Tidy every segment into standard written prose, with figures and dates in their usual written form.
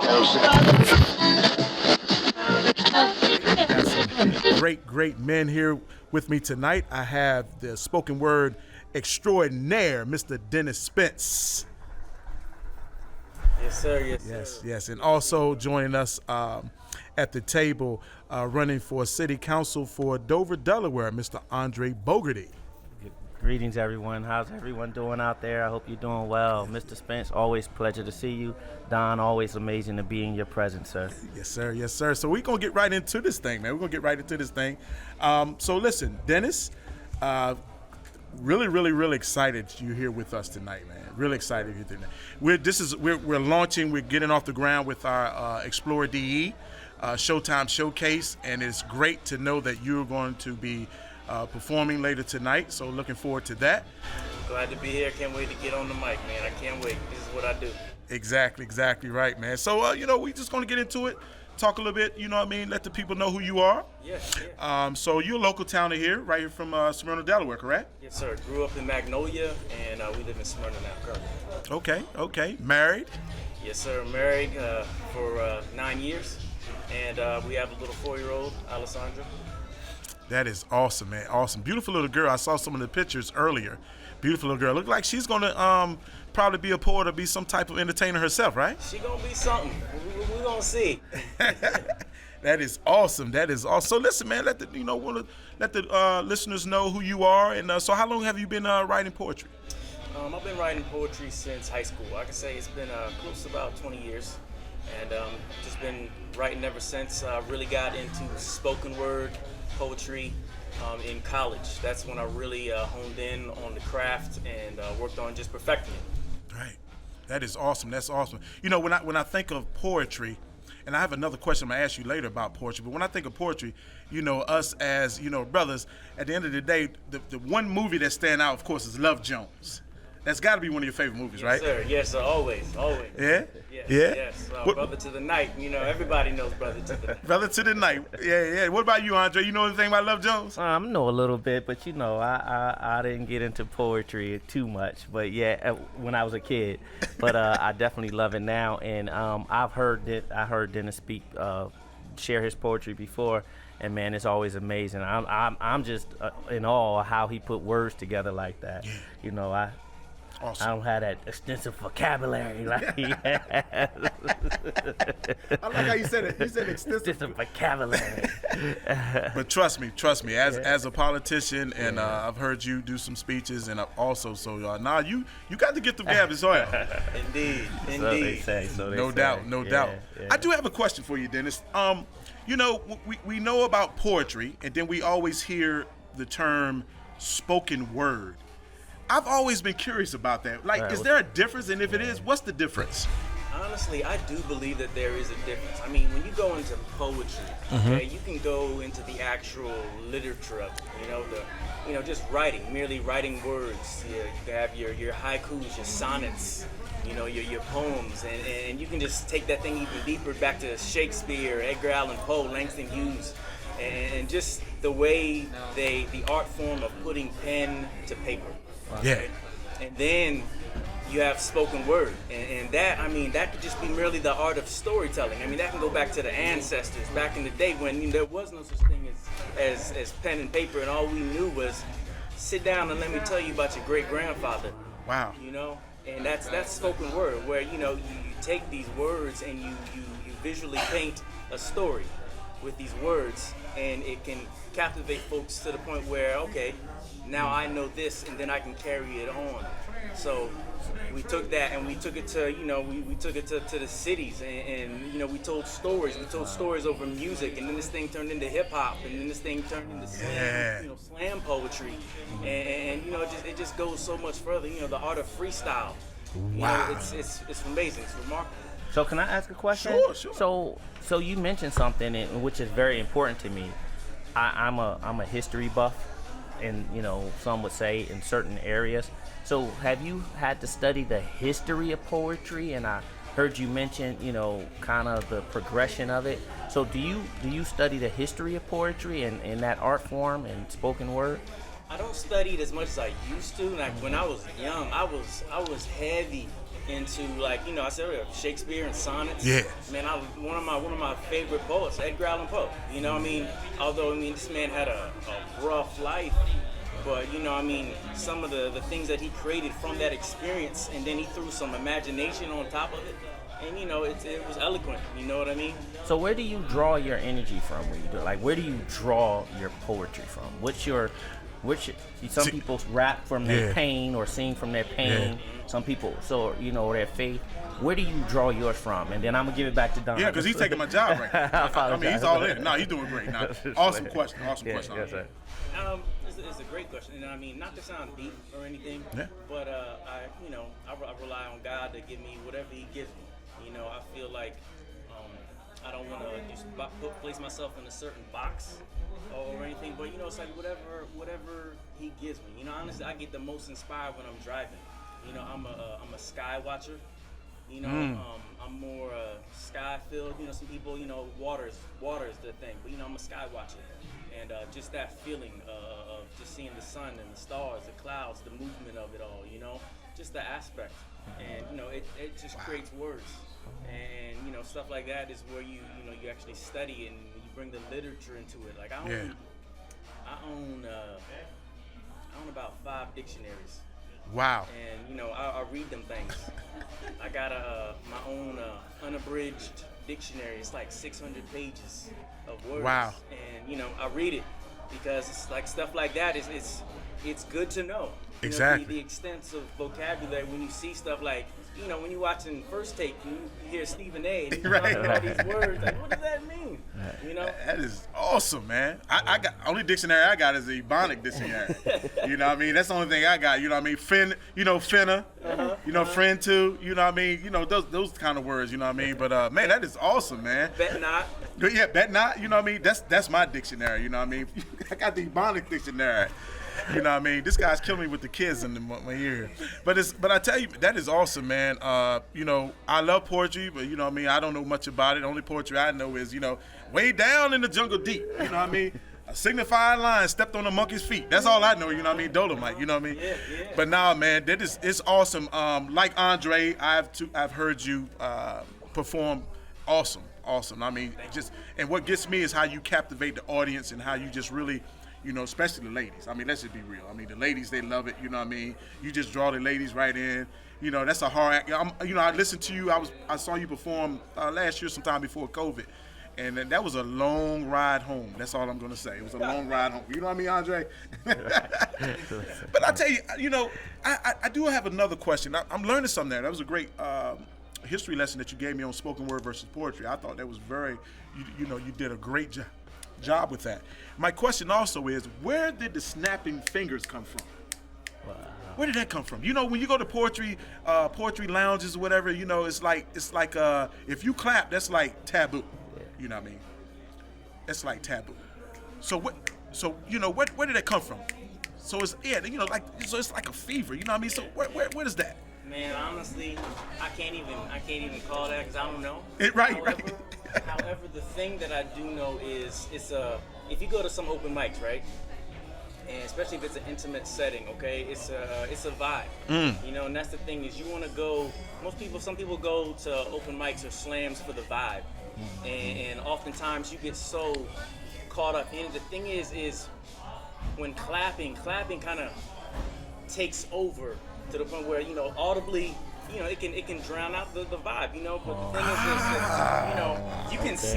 Got some great men here with me tonight. I have the spoken word extraordinaire, Mr. Dennis Spence. Yes, sir. Yes, sir. Yes. And also joining us at the table, running for city council for Dover, Delaware, Mr. Andre Bogarty. Greetings, everyone. How's everyone doing out there? I hope you're doing well. Mr. Spence, always pleasure to see you. Don, always amazing to be in your presence, sir. Yes, sir. So we're going to get right into this thing, man. So listen, Dennis, really excited you're here with us tonight, man. Really excited you're tonight. We're launching, we're getting off the ground with our Explore DE Showtime Showcase, and it's great to know that you're going to be performing later tonight, so looking forward to that. Glad to be here. Can't wait to get on the mic, man. I can't wait. This is what I do. Exactly right, man. So, we're just going to get into it, talk a little bit, let the people know who you are. Yeah. So you're a local towner here, right here from Smyrna, Delaware, correct? Yes, sir. Grew up in Magnolia, and we live in Smyrna now, currently. Okay. Married? Yes, sir. Married for 9 years, and we have a little 4-year-old, Alessandra. That is awesome, man. Awesome. Beautiful little girl. I saw some of the pictures earlier. Beautiful little girl. Look like she's going to probably be a poet or be some type of entertainer herself, right? She going to be something. We're going to see. That is awesome. So listen, man, let the listeners know who you are. And so how long have you been writing poetry? I've been writing poetry since high school. I can say it's been close to about 20 years. And just been writing ever since. Really got into spoken word poetry in college. That's when I really honed in on the craft and worked on just perfecting it. Right. That is awesome. That's awesome. When I think of poetry, and I have another question I'm going to ask you later about poetry, but when I think of poetry, us as, brothers, at the end of the day, the one movie that stand out, of course, is Love Jones. That's got to be one of your favorite movies, right? Yes, sir. Always. Yeah? Yes. Brother to the Night. Everybody knows Brother to the Night. Brother to the Night. Yeah. What about you, Andre? You know anything about Love Jones? I know a little bit, but I didn't get into poetry too much. But yeah, when I was a kid. But I definitely love it now, and I heard Dennis speak, share his poetry before. And man, it's always amazing. I'm just in awe of how he put words together like that. Yeah. Awesome. I don't have that extensive vocabulary like he has. I like how you said it. You said extensive vocabulary. But trust me, as a politician, and I've heard you do some speeches, and also, now you got to get the gab as well. Indeed. So they say. No doubt. Yeah. I do have a question for you, Dennis. We know about poetry, and then we always hear the term spoken word. I've always been curious about that. Is there a difference? And if it is, what's the difference? Honestly, I do believe that there is a difference. I mean, when you go into poetry, okay, you can go into the actual literature of it, just writing, merely writing words. You have your haikus, your sonnets, your poems, and you can just take that thing even deeper back to Shakespeare, Edgar Allan Poe, Langston Hughes, and just the way the art form of putting pen to paper. Yeah. And then you have spoken word, and that could just be merely the art of storytelling. I mean, that can go back to the ancestors back in the day when there was no such thing as pen and paper, and all we knew was sit down and let me tell you about your great grandfather. Wow. And that's spoken word, where you take these words and you visually paint a story with these words, and it can captivate folks to the point where, okay, now I know this, and then I can carry it on. So we took that and we took it to, we took it to the cities, and we told stories. We told stories over music, and then this thing turned into hip hop, and then this thing turned into slam poetry, and it just goes so much further. The art of freestyle. Wow. It's amazing. It's remarkable. So can I ask a question? Sure. So you mentioned something which is very important to me. I'm a history buff, and some would say in certain areas. So have you had to study the history of poetry? And I heard you mention, kind of the progression of it. So do you study the history of poetry and that art form and spoken word? I don't study it as much as I used to. Like when I was young, I was heavy into, like, I said earlier, Shakespeare and sonnets. Yeah. Man, one of my favorite poets, Edgar Allan Poe. Although this man had a rough life, but some of the things that he created from that experience, and then he threw some imagination on top of it, and it was eloquent. You know what I mean? So where do you draw your energy from when you do it? Like, where do you draw your poetry from? Some people rap from their pain or sing from their pain. Yeah. Some people, their faith. Where do you draw yours from? And then I'm gonna give it back to Don. Yeah, because he's taking my job right now. I mean, he's all in. No, he's doing great. Awesome question. Yes, sir. It's a great question, and not to sound deep or anything, but I rely on God to give me whatever He gives me. I feel like I don't want to just place myself in a certain box or anything, but it's like whatever He gives me. Honestly, I get the most inspired when I'm driving. I'm a sky watcher. I'm more sky filled. Some people, water is the thing, but I'm a sky watcher, and just that feeling of just seeing the sun and the stars, the clouds, the movement of it all. Just the aspect, and it just creates words, and stuff like that is where you actually study and you bring the literature into it. Like I own about 5 dictionaries. Wow. And I read them things. I got my own unabridged dictionary. It's like 600 pages of words. Wow. And I read it because it's like stuff like that. It's good to know. Exactly. The extent of vocabulary when you see stuff like, when you're watching First Take, you hear Stephen A. and he's talking about these words. Like, what does that mean? That is awesome, man. I got only dictionary I got is the Ebonic dictionary. You know what I mean? That's the only thing I got. You know what I mean? Finna. Friend too. You know what I mean? Those kind of words. You know what I mean? But man, that is awesome, man. Bet not. Yeah, bet not. You know what I mean? That's my dictionary. You know what I mean? I got the Ebonic dictionary. You know what I mean? This guy's killing me with the kids in my ear. But I tell you, that is awesome, man. I love poetry, but you know what I mean? I don't know much about it. The only poetry I know is, way down in the jungle deep. You know what I mean? A signifying line stepped on a monkey's feet. That's all I know, you know what I mean? Dolomite, you know what I mean? Yeah. But nah, man, it's awesome. Like Andre, I've heard you perform awesome. I mean, and what gets me is how you captivate the audience and how you just really, especially the ladies. I mean, let's just be real. I mean, the ladies, they love it. You know what I mean? You just draw the ladies right in. That's a hard act. I listened to you. I saw you perform last year sometime before COVID. And then that was a long ride home. That's all I'm going to say. It was a long ride home. You know what I mean, Andre? But I tell you, I do have another question. I'm learning something there. That was a great history lesson that you gave me on spoken word versus poetry. I thought that was you did a great job with that. My question also is, where did the snapping fingers come from? Wow. Where did that come from? When you go to poetry lounges or whatever, it's like if you clap, that's like taboo. You know what I mean? It's like taboo. So where did that come from? So it's so it's like a fever. You know what I mean? So where is that? Man, honestly, I can't even call that because I don't know. Right. However, the thing that I do know is if you go to some open mics, right? And especially if it's an intimate setting, okay, it's a vibe. And that's the thing is you want to go. Some people go to open mics or slams for the vibe, and oftentimes you get so caught up in it. The thing is when clapping kind of takes over to the point where audibly, it can drown out the vibe, But the thing is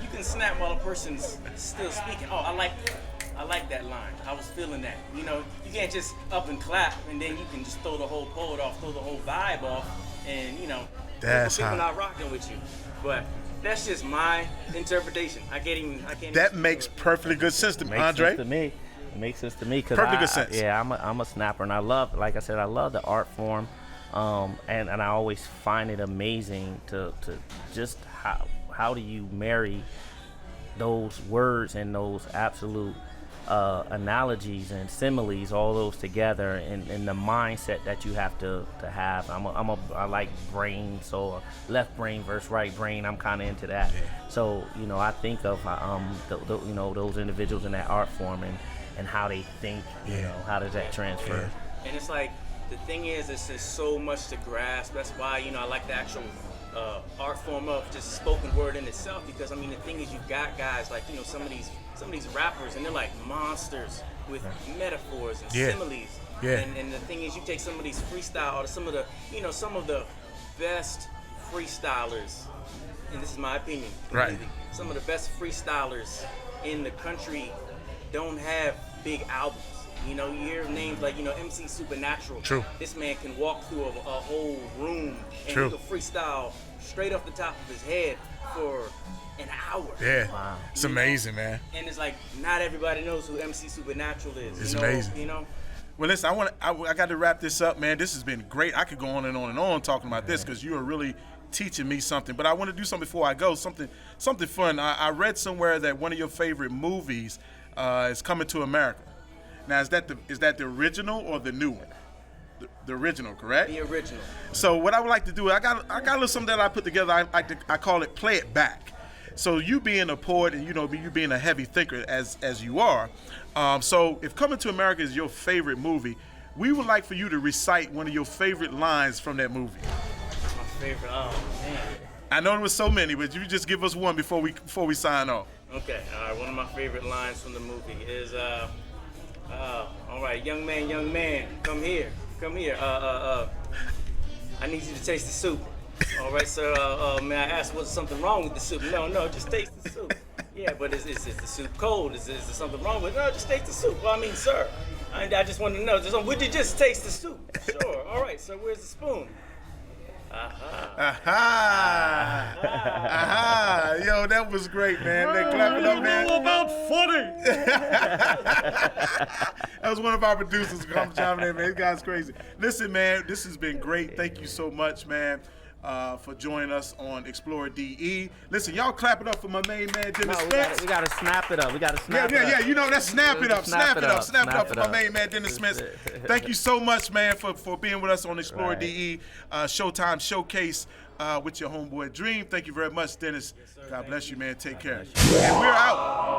you can snap while a person's still speaking. Oh, I like that line. I was feeling that. You can't just up and clap and then you can just throw the whole poet off, throw the whole vibe off, and that's people not rocking with you. But that's just my interpretation. I can't even. That makes perfectly good sense to me, Andre. It makes sense to me because perfectly good sense. I'm a snapper, and I love, like I said, I love the art form, and I always find it amazing to just how do you marry those words and those absolute analogies and similes, all those together, and the mindset that you have to have. I like brain, so left brain versus right brain. I'm kind of into that. Yeah. So I think of those individuals in that art form and how they think. How does that transfer? And it's like the thing is, it's just so much to grasp. That's why, you know, I like the actual art form of just spoken word in itself, because I mean, the thing is, you've got guys like, you know, some of these rappers, and they're like monsters with metaphors and similes. Yeah. And the thing is, you take some of these freestyle, or some of the best freestylers, and this is my opinion, completely, some of the best freestylers in the country don't have big albums. You know, you hear names like, you know, MC Supernatural. True. This man can walk through a whole room and True. he can freestyle straight off the top of his head for an hour. Yeah. Wow. It's amazing, man. And it's like, not everybody knows who MC Supernatural is. It's you know, amazing. You know? Well, listen, I got to wrap this up, man. This has been great. I could go on and on and on talking about this, because you are really teaching me something. But I want to do something before I go, something fun. I read somewhere that one of your favorite movies is Coming to America. Now, is that the original or the new one? The original, correct? The original. So what I would like to do, I got a little something that I put together. I call it Play It Back. So you being a poet, and you know, you being a heavy thinker as you are, so if Coming to America is your favorite movie, we would like for you to recite one of your favorite lines from that movie. My favorite. Oh man. I know there was so many, but you just give us one before we sign off. Okay. All right. One of my favorite lines from the movie is, all right, young man, come here. I need you to taste the soup. All right, sir. May I ask, was something wrong with the soup? No, just taste the soup. Yeah, but is the soup cold? Is there something wrong with it? No, just taste the soup. Well, I mean, sir, I just want to know. Would you just taste the soup? Sure. All right, sir. Where's the spoon? Aha! Yo, that was great, man. They clapping up, man. About funny. That was one of our producers come chiming in, man. This guy's crazy. Listen, man, this has been great. Thank you so much, man, for joining us on Explorer DE. Listen, y'all clap it up for my main man, Dennis Spence. We gotta snap it up. We gotta snap it up. Yeah. You know that. Snap it up for my up. main man, Dennis Spence. Thank you so much, man, for being with us on Explorer DE Showtime Showcase with your homeboy Dream. Thank you very much, Dennis. God bless you, man. Take care. And we're out.